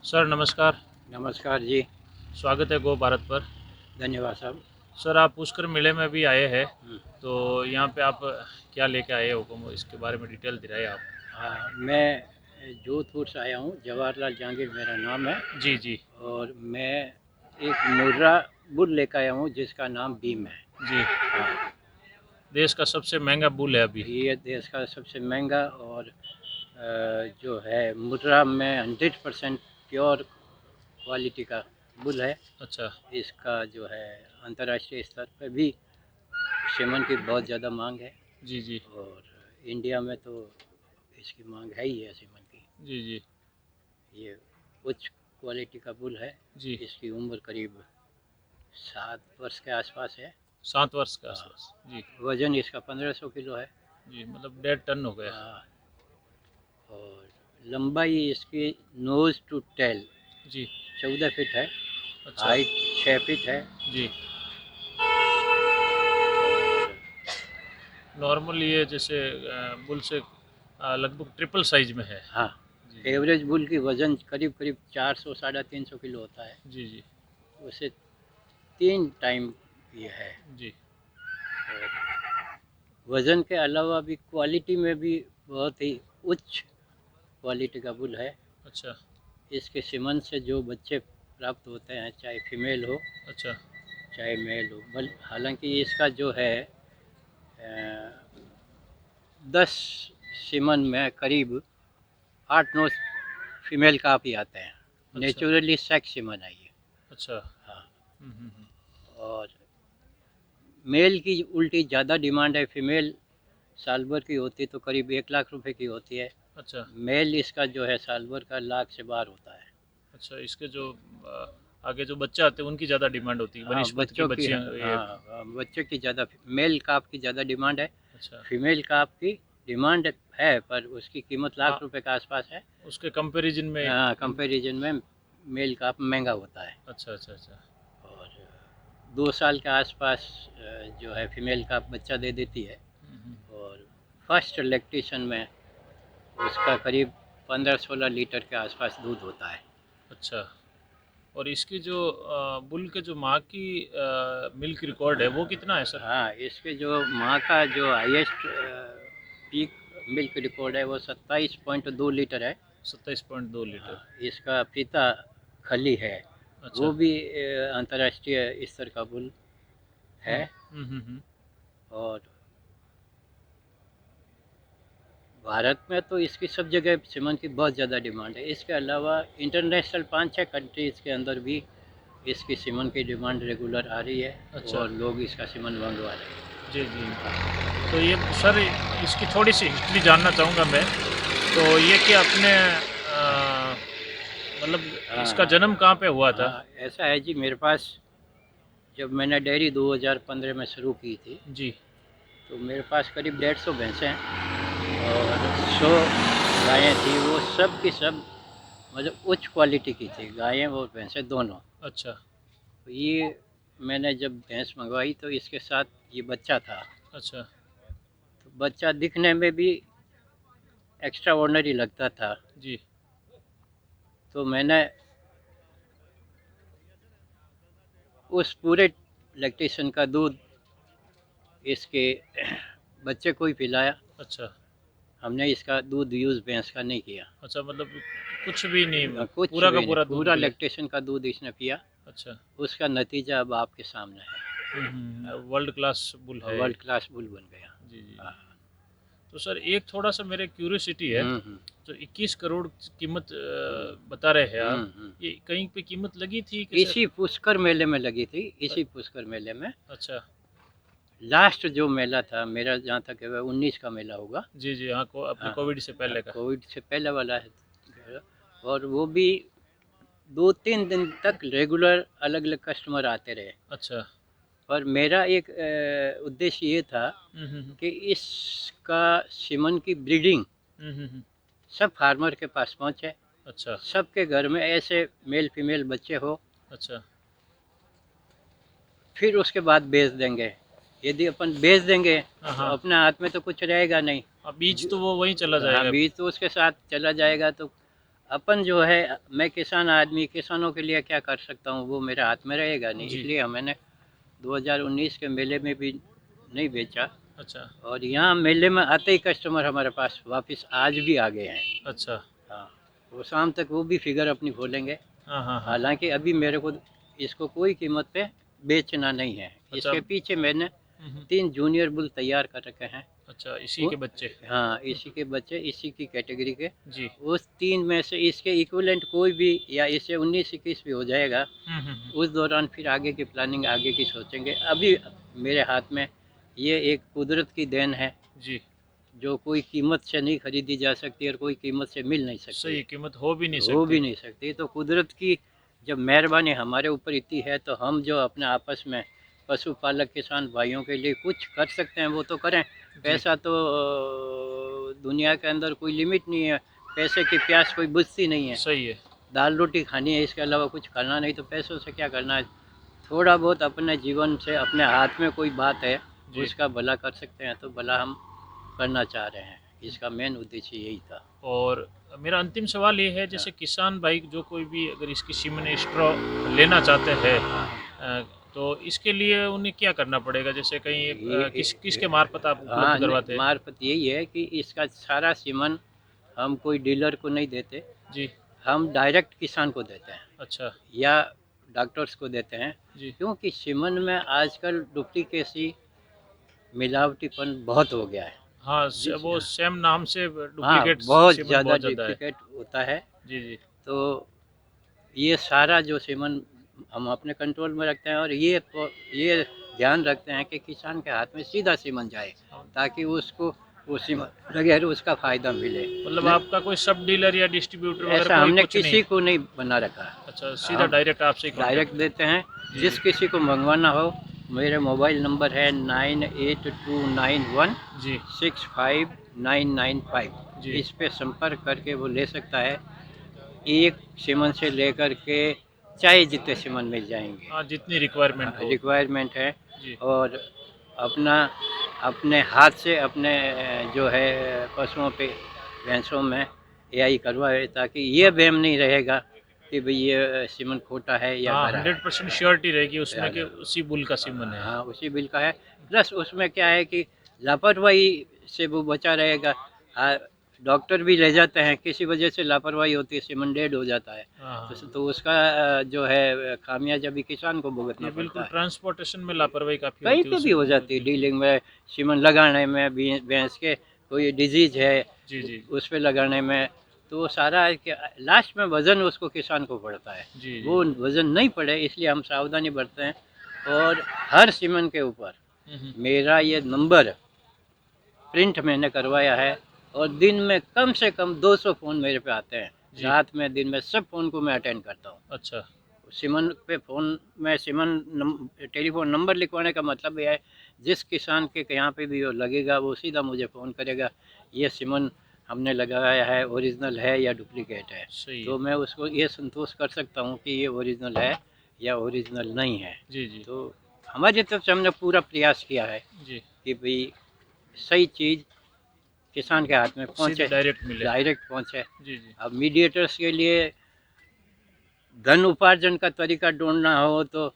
Sir नमस्कार। नमस्कार जी। स्वागत है गो भारत पर। धन्यवाद साहब। सर आप पुष्कर मेले में भी आए हैं, हम्म। तो यहाँ पे आप क्या लेके आए हो, को इसके बारे में डिटेल दिलाइए आप। हाँ, मैं जोधपुर से आया हूँ। जवाहरलाल जहांगीर मेरा नाम है। जी जी। और मैं एक मुर्रा बुल लेकर आया हूँ जिसका नाम भीम है। जी। हाँ, देश का सबसे महंगा बुल है अभी। ये देश का सबसे महंगा और जो है मुर्रा में 100% प्योर क्वालिटी का बुल है। अच्छा। इसका जो है अंतर्राष्ट्रीय स्तर पर भी सेमन की बहुत ज़्यादा मांग है। जी जी। और इंडिया में तो इसकी मांग है ही है सेमन की। जी जी। ये उच्च क्वालिटी का बुल है। जी। इसकी उम्र करीब 7 वर्ष के आसपास है। 7 वर्ष के हाँ, आसपास। जी। वजन इसका 1500 किलो है। जी मतलब 1.5 टन हो गया। हाँ, और लंबाई इसकी नोज टू टेल जी। 14 फीट है। अच्छा। हाइट 6 फीट है। जी। और नॉर्मल ये जैसे बुल से लगभग ट्रिपल साइज में है। हाँ, जी जी। एवरेज बुल की वज़न करीब करीब 400 350 किलो होता है। जी जी। उसे 3 टाइम ये है। जी। और वज़न के अलावा भी क्वालिटी में भी बहुत ही उच्च क्वालिटी का बुल है। अच्छा। इसके सीमन से जो बच्चे प्राप्त होते हैं, चाहे फीमेल हो अच्छा। चाहे मेल हो, बल हालांकि इसका जो है 10 सीमन में करीब 8-9 फीमेल काफ ही आते हैं। अच्छा। नेचुरली सेक्स सीमन है ये। अच्छा। हाँ, हम्म। और मेल की उल्टी ज़्यादा डिमांड है। फीमेल साल भर की होती तो करीब 1 लाख रुपए की होती है। अच्छा। मेल इसका जो है साल भर का लाख से बाहर होता है। अच्छा, इसके जो आगे जो बच्चे आते हैं उनकी ज़्यादा डिमांड होती है, हाँ, वनस्पत की बच्चों की बच्चियाँ ये। हाँ, बच्चों की ज़्यादा मेल काफ की ज़्यादा डिमांड है। अच्छा। फीमेल काफ की डिमांड है पर उसकी कीमत आ, लाख रुपए के आसपास है। उसके कंपैरिजन में कंपैरिजन में मेल काफ महंगा होता है। अच्छा अच्छा अच्छा। और 2 साल के आसपास जो है फीमेल काफ बच्चा दे देती है। हम्म। और फर्स्ट लैक्टेशन में उसका करीब 15-16 लीटर के आसपास दूध होता है। अच्छा। और इसकी जो बुल के जो माँ की मिल्क रिकॉर्ड है वो कितना है सर? हाँ, इसके जो माँ का जो हाईएस्ट पीक मिल्क रिकॉर्ड है वो 27.2 लीटर है। 27.2 लीटर। हाँ, इसका पिता खली है। अच्छा। वो भी अंतर्राष्ट्रीय स्तर का बुल है। हम्म। और भारत में तो इसकी सब जगह सीमन की बहुत ज़्यादा डिमांड है। इसके अलावा इंटरनेशनल 5-6 कंट्रीज़ के अंदर भी इसकी सीमन की डिमांड रेगुलर आ रही है। अच्छा। और लोग इसका सीमन मंगवा रहे हैं। जी जी। तो ये सर इसकी थोड़ी सी हिस्ट्री जानना चाहूँगा मैं। तो ये कि अपने हाँ, मतलब हाँ, इसका हाँ, जन्म कहाँ पे हुआ था? हाँ, ऐसा है जी। मेरे पास जब मैंने डेयरी 2015 में शुरू की थी जी। तो मेरे पास करीब 150 भैंसें हैं और 100 गायें थी। वो सब की सब मतलब उच्च क्वालिटी की थी, गायें और भैंसें दोनों। अच्छा। तो ये मैंने जब भैंस मंगवाई तो इसके साथ ये बच्चा था। अच्छा। तो बच्चा दिखने में भी एक्स्ट्रा ऑर्डिनरी लगता था। जी। तो मैंने उस पूरे लैक्टेशन का दूध इसके बच्चे को ही पिलाया। अच्छा। हमने इसका दूध यूज़ भैंस का नहीं किया। अच्छा मतलब कुछ भी नहीं, कुछ पूरा का भी नहीं, पूरा दूध पूरा पिलाया? लैक्टेशन का दूध इसने पिया। अच्छा। उसका नतीजा अब आपके सामने है। वर्ल्ड क्लास बुल है ये। वर्ल्ड क्लास बुल बन गया। जी जी हाँ। जी। तो सर एक थोड़ा सा मेरे क्यूरियोसिटी है। हम्म। जो 21 करोड़ कीमत हम्म। बता रहे हैं आप, हम्म। ये कहीं पे कीमत लगी थी कि सर? इसी पुष्कर मेले में लगी थी। इसी पुष्कर मेले में अच्छा। लास्ट जो मेला था मेरा, जहाँ तक है 19 का मेला होगा। जी जी हाँ, को अपने हाँ, कोविड से पहले का। कोविड से पहले वाला है। और वो भी 2-3 दिन तक रेगुलर अलग अलग कस्टमर आते रहे। अच्छा। और मेरा एक उद्देश्य ये था हम्म। कि इसका सीमन की ब्रीडिंग हम्म। सब फार्मर के पास पहुँचे। अच्छा। सबके घर में ऐसे मेल फीमेल बच्चे हो। अच्छा। फिर उसके बाद बेच देंगे। यदि अपन बेच देंगे हाँ तो हाँ। अपने हाथ में तो कुछ रहेगा नहीं। अब बीज तो वो वहीं चला हाँ, जाएगा। बीज तो उसके साथ चला जाएगा। तो अपन जो है, मैं किसान आदमी, किसानों के लिए क्या कर सकता हूँ वो मेरे हाथ में रहेगा नहीं, जी। इसलिए मैंने 2019 के मेले में भी नहीं बेचा। अच्छा। और यहाँ मेले में आते ही कस्टमर हमारे पास वापस आज भी आ गए हैं। अच्छा। हाँ, वो शाम तक वो भी फिगर अपनी खोलेंगे। हाँ, हाँ, हाँ। हालांकि अभी मेरे को इसको कोई कीमत पे बेचना नहीं है। अच्छा। इसके पीछे मैंने हुँ, हुँ। 3 जूनियर बुल तैयार कर रखे हैं। अच्छा, इसी वो के बच्चे? हाँ, इसी के बच्चे, इसी की कैटेगरी के। जी। उस 3 में से इसके इक्विवेलेंट कोई भी या इससे 19-21 भी हो जाएगा, हुँ, हुँ, हुँ। उस दौरान फिर आगे की प्लानिंग आगे की सोचेंगे। अभी मेरे हाथ में ये एक कुदरत की देन है, जी। जो कोई कीमत से नहीं खरीदी जा सकती और कोई कीमत से मिल नहीं सकती सही है, कीमत हो भी नहीं हो भी सकती। नहीं सकती। तो कुदरत की जब मेहरबानी हमारे ऊपर इतनी है, तो हम जो अपने आपस में पशुपालक किसान भाइयों के लिए कुछ कर सकते हैं वो तो करें। जी। पैसा तो दुनिया के अंदर कोई लिमिट नहीं है, पैसे की प्यास कोई बुझती नहीं है। सही है। दाल रोटी खानी है, इसके अलावा कुछ करना नहीं, तो पैसों से क्या करना है। थोड़ा बहुत अपने जीवन से, अपने हाथ में कोई बात है जी। उसका भला कर सकते हैं, तो भला हम करना चाह रहे हैं। इसका मेन उद्देश्य यही था। और मेरा अंतिम सवाल ये है, हाँ, जैसे किसान भाई जो कोई भी अगर इसकी सीमन स्ट्रॉ लेना चाहते हैं, हाँ। तो इसके लिए उन्हें क्या करना पड़ेगा? जैसे कहीं किसके मार्फत आप हाँ, उपलब्ध करवाते हैं? मार्फत यही है कि इसका सारा सीमन हम कोई डीलर को नहीं देते, जी। हम डायरेक्ट किसान को देते हैं अच्छा। या डॉक्टर्स को देते हैं। जी। क्योंकि सीमन में आजकल डुप्लीकेसी, मिलावटीपन बहुत हो गया है। हाँ, जिस वो सेम नाम से हाँ, डुप्लीकेट बहुत सीमन ज़्यादा बहुत ज़्यादा है। डुप्लीकेट होता है। जी, जी। तो ये सारा जो सीमन हम अपने कंट्रोल में रखते हैं, और ये ध्यान रखते हैं कि किसान के हाथ में सीधा सीमन जाए, ताकि उसको वो सीमन बगैर उसका फ़ायदा मिले। मतलब न, आपका कोई सब डीलर या डिस्ट्रीब्यूटर वगैरह ऐसा कोई हमने कुछ नहीं? किसी को नहीं बना रखा है। अच्छा, सीधा हम डायरेक्ट आपसे ही डायरेक्ट कॉन्टैक्ट? देते हैं। जी, जिस जी। किसी को मंगवाना हो, मेरे मोबाइल नंबर है 9829165995। जी, जी। इस पे संपर्क करके वो ले सकता है। एक सीमन से लेकर के चाहे जितने सीमन मिल जाएंगे। हाँ, जितनी रिक्वायरमेंट हो। रिक्वायरमेंट है। जी। और अपना अपने हाथ से अपने जो है पशुओं पे, भैंसों में एआई करवाए, ताकि ये वहम नहीं रहेगा कि भाई ये सीमन खोटा है या हाँ, भरा है। 100% श्योरिटी रहेगी उसमें कि ज़्यादा उसी बुल का सीमन है। हाँ, उसी बिल का है। प्लस उसमें क्या है कि लापरवाही से वो बचा रहेगा। डॉक्टर भी ले जाते हैं, किसी वजह से लापरवाही होती है, सीमन डेड हो जाता है, हाँ, हाँ। तो उसका जो है खामियाजा भी किसान को भुगतना ये पड़ता बिल्कुल है। ट्रांसपोर्टेशन में लापरवाही काफ़ी कहीं होती है पे भी उस हो जाती है, बिल्कुल। डीलिंग में, सीमन लगाने में, भैंस के कोई डिजीज है जी, जी। उस पे लगाने में, तो वो सारा है कि लास्ट में वज़न उसको किसान को पड़ता है। जी, जी। वो वज़न नहीं पड़े, इसलिए हम सावधानी बरतते हैं। और हर सीमन के ऊपर हुँ, हुँ। मेरा ये नंबर प्रिंट मैंने करवाया है, और दिन में कम से कम 200 फ़ोन मेरे पे आते हैं। जी। रात में, दिन में, सब फ़ोन को मैं अटेंड करता हूँ। अच्छा। सिमन पे फ़ोन में टेलीफ़ोन नंबर लिखवाने का मतलब ये है, जिस किसान के यहाँ पे भी वो लगेगा वो सीधा मुझे फ़ोन करेगा, ये सिमन हमने लगाया है, ओरिजिनल है या डुप्लीकेट है। सही है। तो मैं उसको ये संतोष कर सकता हूँ कि ये ओरिजिनल है या ओरिजिनल नहीं है। जी, जी। तो हमारी तरफ से हमने पूरा प्रयास किया है जी। कि भाई सही चीज़ किसान के हाथ में सीधे पहुँचे, डायरेक्ट मिले। डायरेक्ट पहुँचे। जी, जी। अब मीडिएटर्स के लिए धन उपार्जन का तरीका ढूंढना हो, तो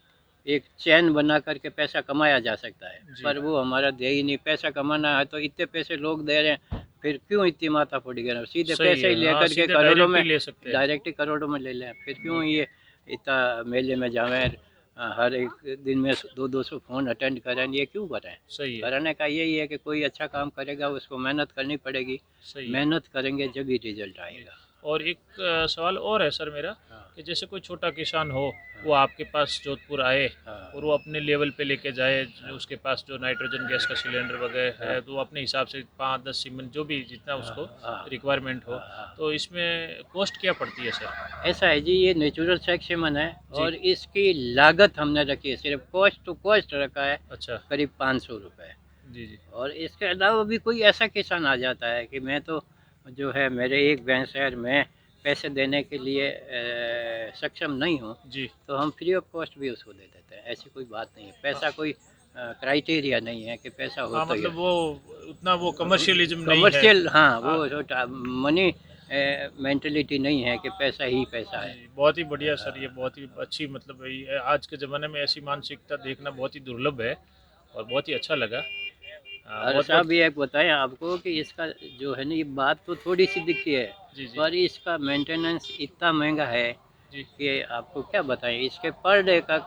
एक चैन बना करके पैसा कमाया जा सकता है, जी। पर वो हमारा ध्येय ही नहीं। पैसा कमाना है तो इतने पैसे लोग दे रहे हैं, फिर क्यों इतनी माथा फोड़ी करना, सीधे सही पैसे है। ही हाँ, लेकर के सीधे करोड़ों डायरेक्ट ही में, ले सकते हैं। डायरेक्ट ही करोड़ों में ले लें, फिर क्यों बिल्कुल। ये इतना मेले में जावें, हर एक दिन में 200-200 फ़ोन अटेंड करें, ये क्यों करें। सही है। करने का यही है कि कोई अच्छा काम करेगा उसको मेहनत करनी पड़ेगी, सही है। मेहनत करेंगे जब ही रिजल्ट जी। आएगा। और एक सवाल और है सर मेरा, हाँ, कि जैसे कोई छोटा किसान हो, हाँ, वो आपके पास जोधपुर आए हाँ, और वो अपने लेवल पे लेके जाए, हाँ, उसके पास जो नाइट्रोजन गैस का सिलेंडर वगैरह हाँ, है, तो वो अपने हिसाब से 5-10 सीमेंट जो भी जितना हाँ, उसको हाँ, रिक्वायरमेंट हो, हाँ, हाँ। तो इसमें कॉस्ट क्या पड़ती है सर? ऐसा है जी, ये नेचुरल सेक्सीमन है, जी। और इसकी लागत हमने रखी है, सिर्फ कॉस्ट टू कॉस्ट रखा है अच्छा। करीब 500 रुपये। जी, जी। और इसके अलावा भी कोई ऐसा किसान आ जाता है कि मैं तो जो है, मेरे एक भैंस है और मैं पैसे देने के लिए सक्षम नहीं हूँ, जी। तो हम फ्री ऑफ कॉस्ट भी उसको दे देते हैं। ऐसी कोई बात नहीं है, पैसा कोई क्राइटेरिया नहीं है कि पैसा हो हाँ, तो ये मतलब वो उतना वो कमर्शियलिज़्म नहीं है। कमर्शियल, हाँ, हाँ, वो छोटा मनी मेंटलिटी नहीं है कि पैसा ही पैसा है। जी, बहुत ही बढ़िया सर, ये बहुत ही अच्छी मतलब ये आज के ज़माने में ऐसी मानसिकता देखना बहुत ही दुर्लभ है और बहुत ही अच्छा लगा। और बहुत बहुत साहब ये एक बताएं आपको कि इसका जो है ना, ये बात तो थोड़ी सी दिखती है, जी जी पर इसका मेंटेनेंस इतना महंगा है जी। कि आपको क्या बताएं। इसके पर डे का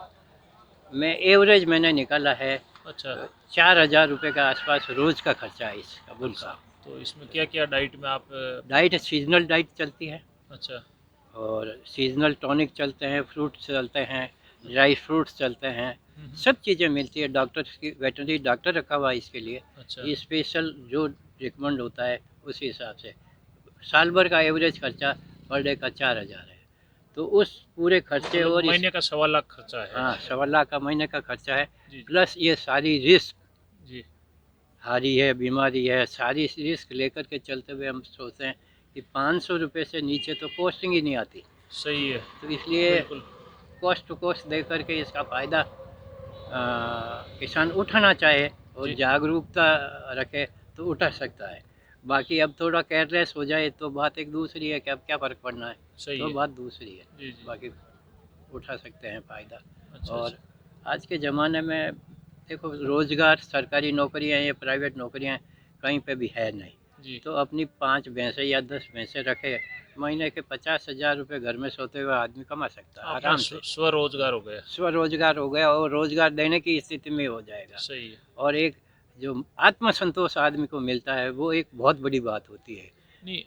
मैं एवरेज मैंने निकाला है, अच्छा 4,000 रुपये के आसपास रोज़ का खर्चा है इस बुल अच्छा, का। तो इसमें क्या क्या डाइट में आप डाइट सीजनल डाइट चलती है, अच्छा और सीजनल टॉनिक चलते हैं, फ्रूट्स चलते हैं, ड्राई फ्रूट्स चलते हैं, हम्म, सब चीज़ें मिलती है। डॉक्टर की वेटनरी डॉक्टर रखा हुआ है इसके लिए, अच्छा ये स्पेशल जो रिकमेंड होता है उसी हिसाब से। साल भर का एवरेज खर्चा पर डे का 4,000 है। तो उस पूरे खर्चे मतलब और इस, महीने का 1.25 लाख खर्चा है। हाँ, 1.25 लाख का महीने का खर्चा है। जी प्लस ये सारी रिस्क, जी हारी है, बीमारी है, सारी रिस्क लेकर के चलते हुए हम सोचते हैं कि 500 रुपये से नीचे तो कॉस्टिंग ही नहीं आती। सही है तो इसलिए बिल्कुल। कॉस्ट टू कॉस्ट दे करके इसका फ़ायदा किसान उठाना चाहे और जी जागरूकता रखे तो उठा सकता है। बाकी अब थोड़ा केयरलेस हो जाए तो बात एक दूसरी है कि अब क्या फ़र्क पड़ना है, सही तो है। बात दूसरी है। जी जी। बाकी उठा सकते हैं फ़ायदा। अच्छा और अच्छा। आज के ज़माने में देखो, रोज़गार, सरकारी नौकरियां या प्राइवेट नौकरियां कहीं पे भी है नहीं। जी तो अपनी 5 भैंसें या 10 भैंसें रखे, महीने के 50,000 रुपये घर में सोते हुए आदमी कमा सकता है अपना आराम से। स्वरोजगार हो गया। स्वरोजगार हो गया और रोजगार देने की स्थिति में हो जाएगा। सही है। और एक जो आत्मसंतोष आदमी को मिलता है वो एक बहुत बड़ी बात होती है। नहीं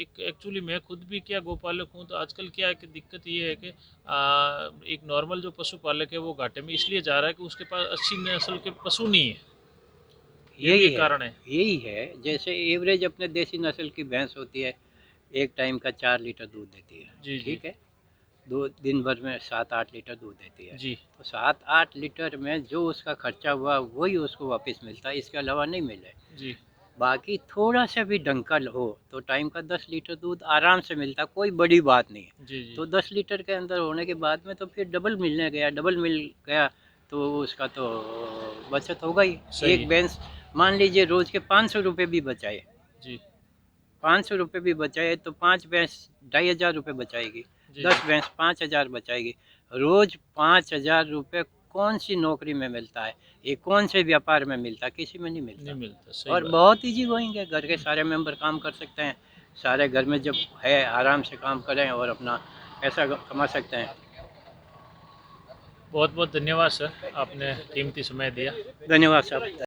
एक एक्चुअली मैं खुद भी क्या गोपालक हूँ, तो आजकल क्या है कि दिक्कत ये है कि एक नॉर्मल जो पशुपालक है वो घाटे में इसलिए जा रहा है कि उसके पास अच्छी नस्ल के पशु नहीं है। ये भी यही एक है, कारण है। यही है। जैसे एवरेज अपने देसी नस्ल की भैंस होती है, एक टाइम का 4 लीटर दूध देती है, जी जी ठीक है। दो दिन भर में 7-8 लीटर दूध देती है। जी तो 7-8 लीटर में जो उसका खर्चा हुआ वही उसको वापस मिलता है, इसके अलावा नहीं मिले। जी बाकी थोड़ा सा भी डंकल हो तो टाइम का 10 लीटर दूध आराम से मिलता, कोई बड़ी बात नहीं है। जी जी। तो 10 लीटर के अंदर होने के बाद में तो फिर डबल मिलने गया, डबल मिल गया, तो उसका तो बचत होगा ही। सही एक है। भैंस मान लीजिए रोज के 500 रुपये भी बचाए, जी 500 रुपये भी बचाए तो 5 भैंस 2,500 रुपये बचाएगी, जी जी। 10 भैंस 5,000 बचाएगी। रोज 5,000 रुपये कौन सी नौकरी में मिलता है, ये कौन से व्यापार में मिलता है, किसी में नहीं नहीं मिलता। मिलता, सही और बात। बहुत ईजी गोइंग है, घर के सारे मेंबर काम कर सकते हैं, सारे घर में जब है आराम से काम करें और अपना पैसा कमा सकते हैं। बहुत बहुत धन्यवाद सर, आपने कीमती समय दिया। धन्यवाद साहब।